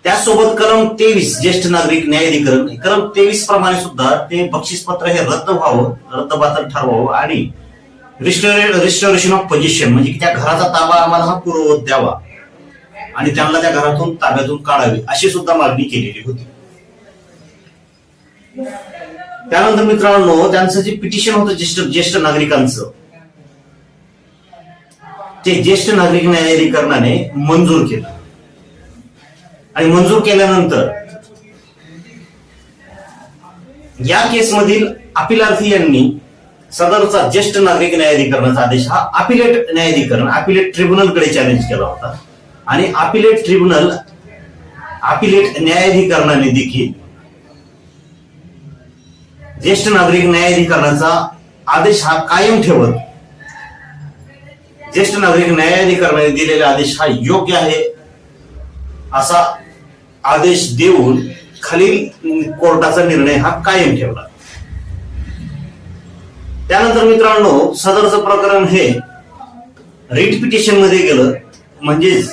त्यासोबत कलम 23 ज्येष्ठ नागरिक न्यायाधिकरण, कलम 23 प्रमाणे सुद्धा ते बक्षीसपत्र हे रद्द व्हावं, रद्दबातल ठरवावं आणि रिस्टोरेशन ऑफ पोझिशन म्हणजे की त्या घराचा ताबा आम्हाला हा पूर्ववत द्यावा आणि त्यांना त्या घरातून ताब्यातून काढावे अशी सुद्धा मागणी केलेली होती. त्यानंतर मित्रांनो त्यांचं जे पिटिशन होतं ज्येष्ठ नागरिकांचं ते ज्येष्ठ नागरिक न्यायाधिकरणाने मंजूर केलं आणि मंजूर केल्यानंतर या केसमधील अपिलार्थी यांनी सदरचा ज्येष्ठ नागरिक न्यायाधिकरणाचा आदेश हा अपिलेट न्यायाधिकरण अपिलेट ट्रिब्युनलकडे चॅलेंज केला होता आणि अपिलेट न्यायाधिकरणाने देखील ज्येष्ठ नागरिक न्यायाधिकरणाचा आदेश हा कायम ठेवत ज्येष्ठ नागरिक न्यायाधिकरणाने दिलेला आदेश हा योग्य आहे असा आदेश देऊन खालील कोर्टाचा निर्णय हा कायम ठेवला. त्यानंतर मित्रांनो सदरचं प्रकरण हे रिट पिटिशन मध्ये गेलं, म्हणजेच